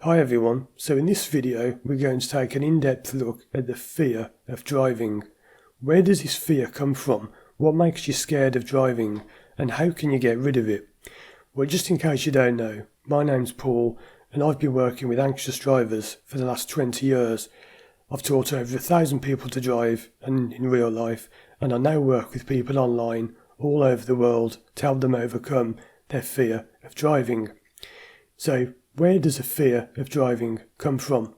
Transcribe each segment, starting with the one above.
Hi everyone, so in this video we're going to take an in-depth look at the fear of driving. Where does this fear come from? What makes you scared of driving? And how can you get rid of it? Well, just in case you don't know, my name's Paul and I've been working with anxious drivers for the last 20 years. I've taught over 1,000 people to drive and in real life, and I now work with people online all over the world to help them overcome their fear of driving. So, where does a fear of driving come from?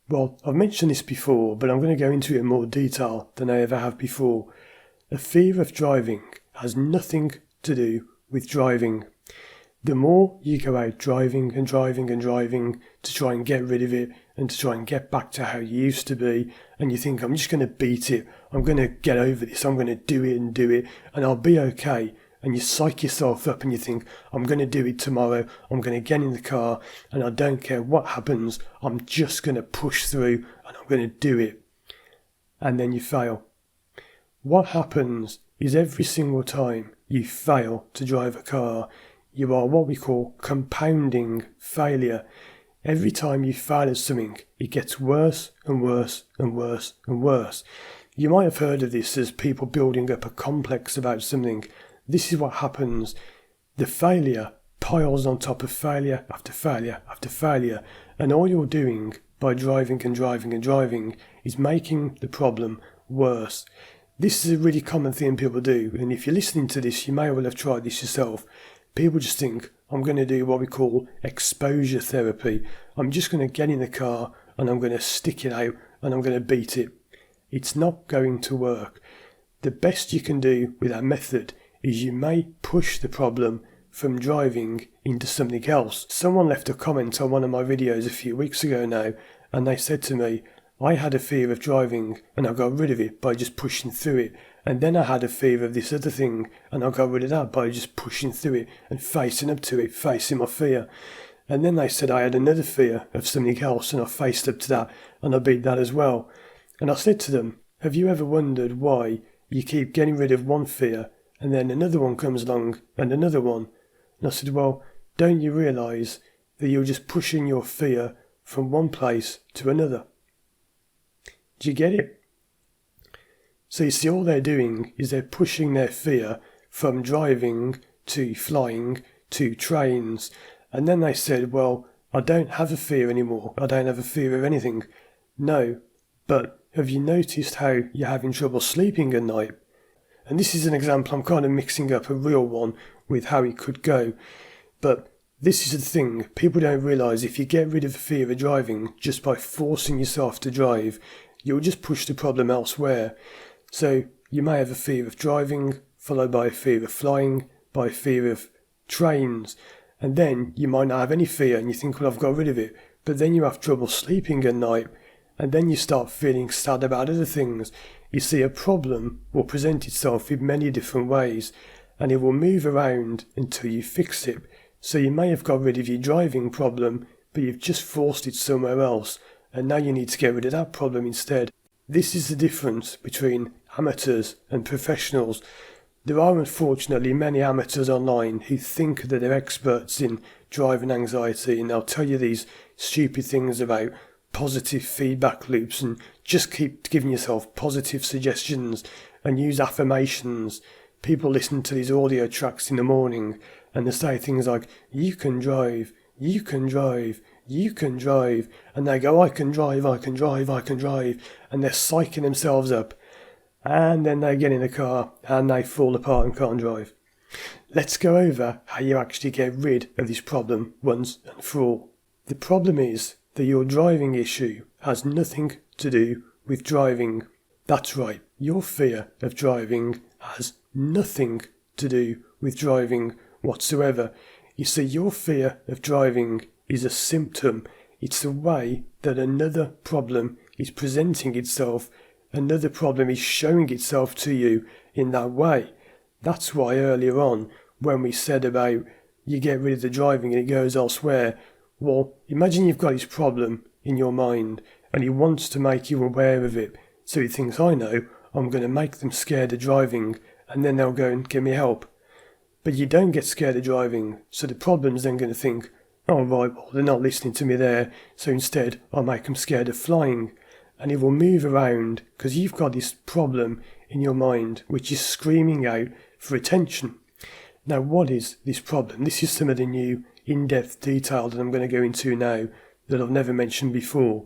Well, I've mentioned this before, but I'm going to go into it in more detail than I ever have before. A fear of driving has nothing to do with driving. The more you go out driving to try and get rid of it and to try and get back to how you used to be, and you think, I'm just going to beat it, I'm going to get over this, I'm going to do it, and I'll be okay. And you psych yourself up and you think, I'm going to do it tomorrow, I'm going to get in the car and I don't care what happens, I'm just going to push through and I'm going to do it. And then you fail. What happens is every single time you fail to drive a car, you are what we call compounding failure. Every time you fail at something, it gets worse and worse and worse and worse. You might have heard of this as people building up a complex about something. This is what happens. The failure piles on top of failure after failure after failure, and all you're doing by driving is making the problem worse. This is a really common thing people do, and if you're listening to this, you may well have tried this yourself. People just think, I'm going to do what we call exposure therapy. I'm just going to get in the car and I'm going to stick it out and I'm going to beat it. It's not going to work. The best you can do with that method is you may push the problem from driving into something else. Someone left a comment on one of my videos a few weeks ago now, and they said to me, I had a fear of driving and I got rid of it by just pushing through it, and then I had a fear of this other thing and I got rid of that by just pushing through it and facing up to it, facing my fear. And then they said I had another fear of something else and I faced up to that and I beat that as well. And I said to them, have you ever wondered why you keep getting rid of one fear and then another one comes along and another one? And I said, well, don't you realise that you're just pushing your fear from one place to another? Do you get it? So you see, all they're doing is they're pushing their fear from driving to flying to trains. And then they said, well, I don't have a fear anymore. I don't have a fear of anything. No, but have you noticed how you're having trouble sleeping at night? And this is an example, I'm kind of mixing up a real one with how it could go. But this is the thing, people don't realise if you get rid of the fear of driving just by forcing yourself to drive, you'll just push the problem elsewhere. So you may have a fear of driving, followed by a fear of flying, by a fear of trains, and then you might not have any fear and you think, well, I've got rid of it. But then you have trouble sleeping at night, and then you start feeling sad about other things. You see, a problem will present itself in many different ways, and it will move around until you fix it. So you may have got rid of your driving problem, but you've just forced it somewhere else, and now you need to get rid of that problem instead. This is the difference between amateurs and professionals. There are unfortunately many amateurs online who think that they're experts in driving anxiety, and they'll tell you these stupid things about positive feedback loops and just keep giving yourself positive suggestions and use affirmations. People listen to these audio tracks in the morning and they say things like, you can drive, you can drive, you can drive, and they go, I can drive, and they're psyching themselves up, and then they get in the car and they fall apart and can't drive. Let's go over how you actually get rid of this problem once and for all. The problem is that your driving issue has nothing to do with driving. That's right, your fear of driving has nothing to do with driving whatsoever. You see, your fear of driving is a symptom. It's the way that another problem is presenting itself, another problem is showing itself to you in that way. That's why earlier on, when we said about you get rid of the driving and it goes elsewhere, well, imagine you've got this problem in your mind and he wants to make you aware of it. So he thinks, I know, I'm going to make them scared of driving and then they'll go and give me help. But you don't get scared of driving, so the problem's then going to think, Oh right, well they're not listening to me there, so instead I'll make them scared of flying. And it will move around because you've got this problem in your mind which is screaming out for attention. Now what is this problem? This is some of the new in-depth detail that I'm going to go into now that I've never mentioned before.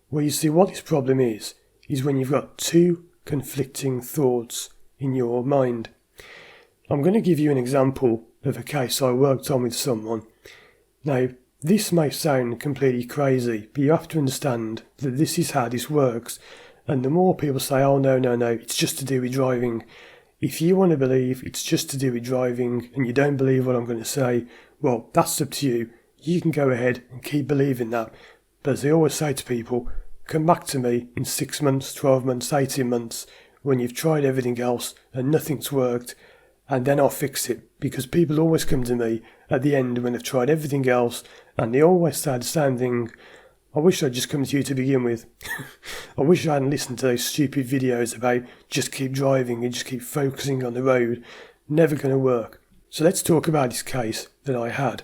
Well, you see what this problem is when you've got two conflicting thoughts in your mind. I'm going to give you an example of a case I worked on with someone. Now, this may sound completely crazy, but you have to understand that this is how this works. And the more people say, oh no, it's just to do with driving. If you want to believe it's just to do with driving and you don't believe what I'm going to say, well, that's up to you. You can go ahead and keep believing that. But as I always say to people, come back to me in 6 months, 12 months, 18 months, when you've tried everything else and nothing's worked, and then I'll fix it. Because people always come to me at the end when they've tried everything else, and they always say the same thing. I wish I'd just come to you to begin with. I wish I hadn't listened to those stupid videos about just keep driving and just keep focusing on the road. Never going to work. So let's talk about this case that I had.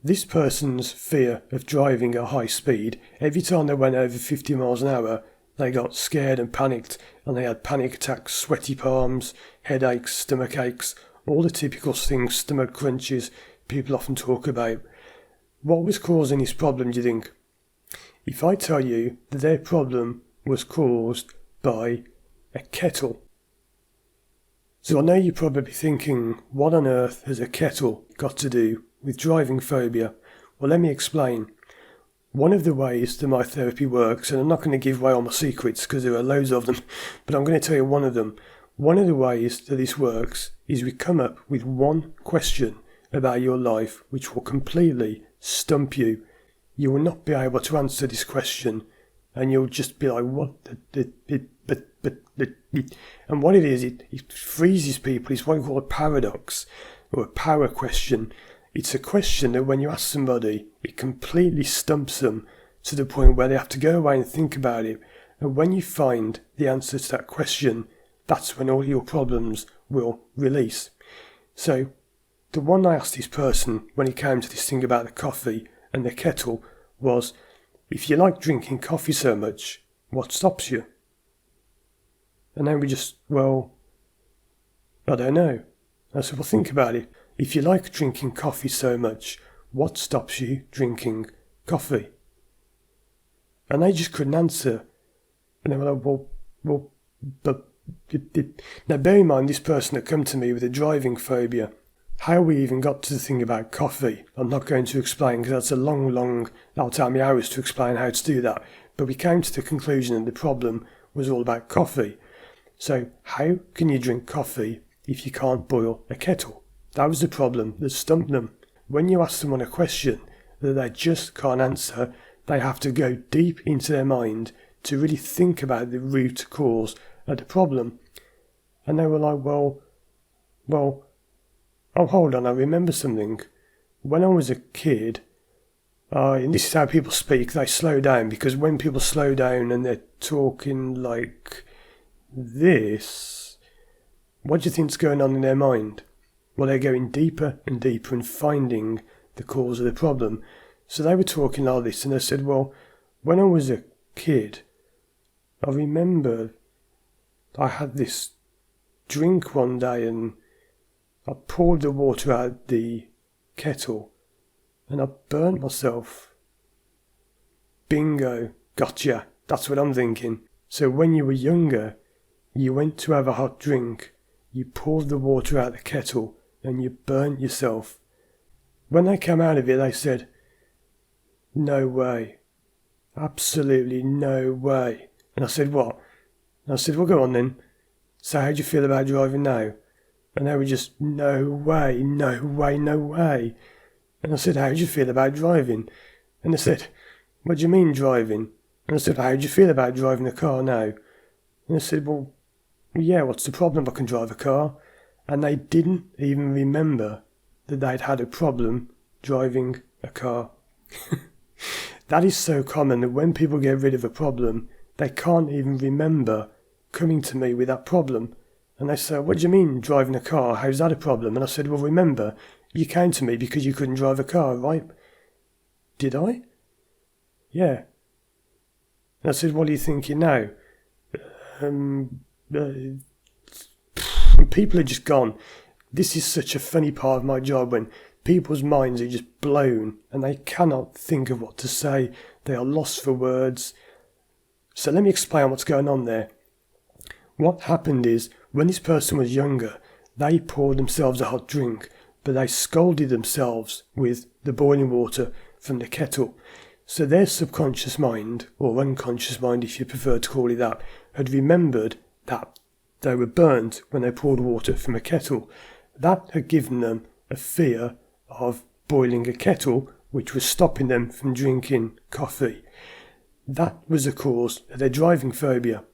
This person's fear of driving at high speed, every time they went over 50 miles an hour, they got scared and panicked, and they had panic attacks, sweaty palms, headaches, stomach aches, all the typical things, stomach crunches, people often talk about. What was causing this problem, do you think? If I tell you that their problem was caused by a kettle. So I know you're probably thinking, what on earth has a kettle got to do with driving phobia? Well, let me explain. One of the ways that my therapy works, and I'm not going to give away all my secrets because there are loads of them, but I'm going to tell you one of them. One of the ways that this works is we come up with one question about your life which will completely stump you. You will not be able to answer this question, and you'll just be like, what? And what it is, it freezes people. It's what we call a paradox, or a power question. It's a question that when you ask somebody, it completely stumps them to the point where they have to go away and think about it. And when you find the answer to that question, that's when all your problems will release. So, the one I asked this person when he came to this thing about the coffee and the kettle was, if you like drinking coffee so much, what stops you? And then we just, well, I don't know. I said, well, think about it. If you like drinking coffee so much, what stops you drinking coffee? And they just couldn't answer. And they were like, but now bear in mind, this person had come to me with a driving phobia. How we even got to the thing about coffee, I'm not going to explain because that's a long, that'll take me hours to explain how to do that. But we came to the conclusion that the problem was all about coffee. So how can you drink coffee if you can't boil a kettle? That was the problem that stumped them. When you ask someone a question that they just can't answer, they have to go deep into their mind to really think about the root cause of the problem. And they were like, well, oh, hold on, I remember something. When I was a kid, and this is how people speak, they slow down, because when people slow down and they're talking like this, what do you think's going on in their mind? Well, they're going deeper and deeper and finding the cause of the problem. So they were talking like this, and they said, well, when I was a kid, I remember I had this drink one day and I poured the water out the kettle and I burnt myself. Bingo, gotcha, that's what I'm thinking. So when you were younger, you went to have a hot drink, you poured the water out the kettle and you burnt yourself. When they came out of it, they said, no way, absolutely no way. And I said, what? And I said, well, go on then. So how do you feel about driving now? And they were just, no way, no way, no way. And I said, how do you feel about driving? And they said, what do you mean driving? And I said, how do you feel about driving a car now? And I said, well, yeah, what's the problem? I can drive a car. And they didn't even remember that they'd had a problem driving a car. That is so common that when people get rid of a problem, they can't even remember coming to me with that problem. And they say, what do you mean driving a car? How's that a problem? And I said, well, remember, you came to me because you couldn't drive a car, right? Did I? Yeah. And I said, what are you thinking now? And people are just gone. This is such a funny part of my job when people's minds are just blown and they cannot think of what to say. They are lost for words. So let me explain what's going on there. What happened is, when this person was younger, they poured themselves a hot drink, but they scalded themselves with the boiling water from the kettle. So their subconscious mind, or unconscious mind if you prefer to call it that, had remembered that they were burnt when they poured water from a kettle. That had given them a fear of boiling a kettle, which was stopping them from drinking coffee. That was the cause of their driving phobia.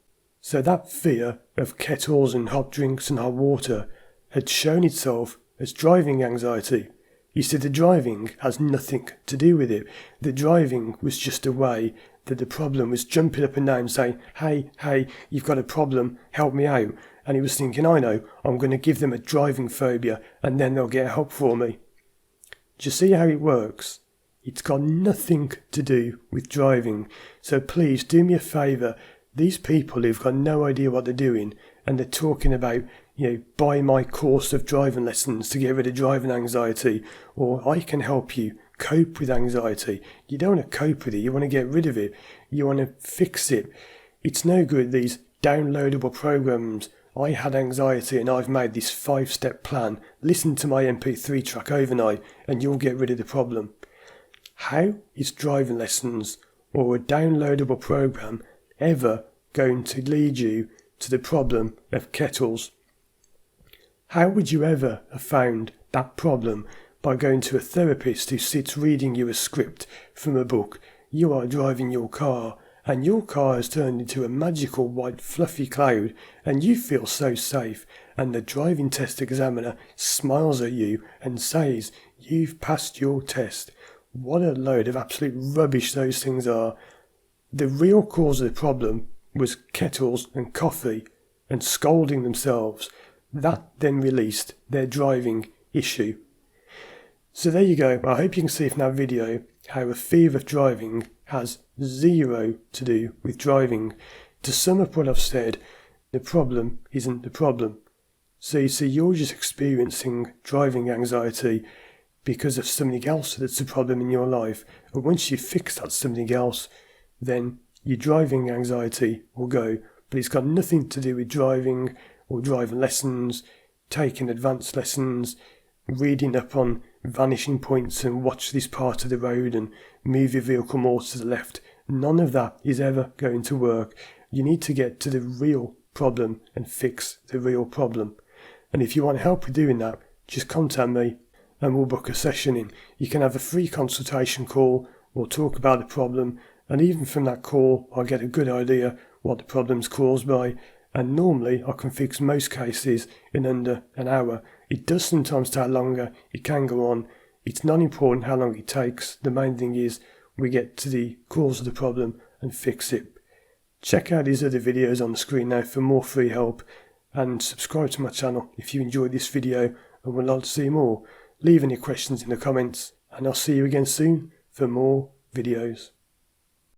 So that fear of kettles and hot drinks and hot water had shown itself as driving anxiety. You see, the driving has nothing to do with it. The driving was just a way that the problem was jumping up and down saying, hey, you've got a problem, help me out. And he was thinking, I know, I'm going to give them a driving phobia and then they'll get help for me. Do you see how it works? It's got nothing to do with driving. So please do me a favour. These people who've got no idea what they're doing and they're talking about, buy my course of driving lessons to get rid of driving anxiety, or I can help you cope with anxiety. You don't want to cope with it, you want to get rid of it, you want to fix it. It's no good, these downloadable programs. I had anxiety and I've made this 5-step plan. Listen to my MP3 track overnight and you'll get rid of the problem. How is driving lessons or a downloadable program ever going to lead you to the problem of kettles? How would you ever have found that problem by going to a therapist who sits reading you a script from a book? You are driving your car and your car has turned into a magical white fluffy cloud and you feel so safe, and the driving test examiner smiles at you and says, you've passed your test. What a load of absolute rubbish those things are. The real cause of the problem was kettles and coffee and scolding themselves. That then released their driving issue. So there you go. I hope you can see from that video how a fear of driving has zero to do with driving. To sum up what I've said, the problem isn't the problem. So you see, you're just experiencing driving anxiety because of something else that's a problem in your life. And once you fix that something else, then your driving anxiety will go. But it's got nothing to do with driving or driving lessons, taking advanced lessons, reading up on vanishing points and watch this part of the road and move your vehicle more to the left. None of that is ever going to work. You need to get to the real problem and fix the real problem. And if you want help with doing that, just contact me and we'll book a session in. You can have a free consultation call, we'll talk about the problem, and even from that call I'll get a good idea what the problem's caused by, and normally I can fix most cases in under an hour. It does sometimes take longer, it can go on. It's not important how long it takes, the main thing is we get to the cause of the problem and fix it. Check out these other videos on the screen now for more free help, and subscribe to my channel if you enjoyed this video and would like to see more. Leave any questions in the comments, and I'll see you again soon for more videos.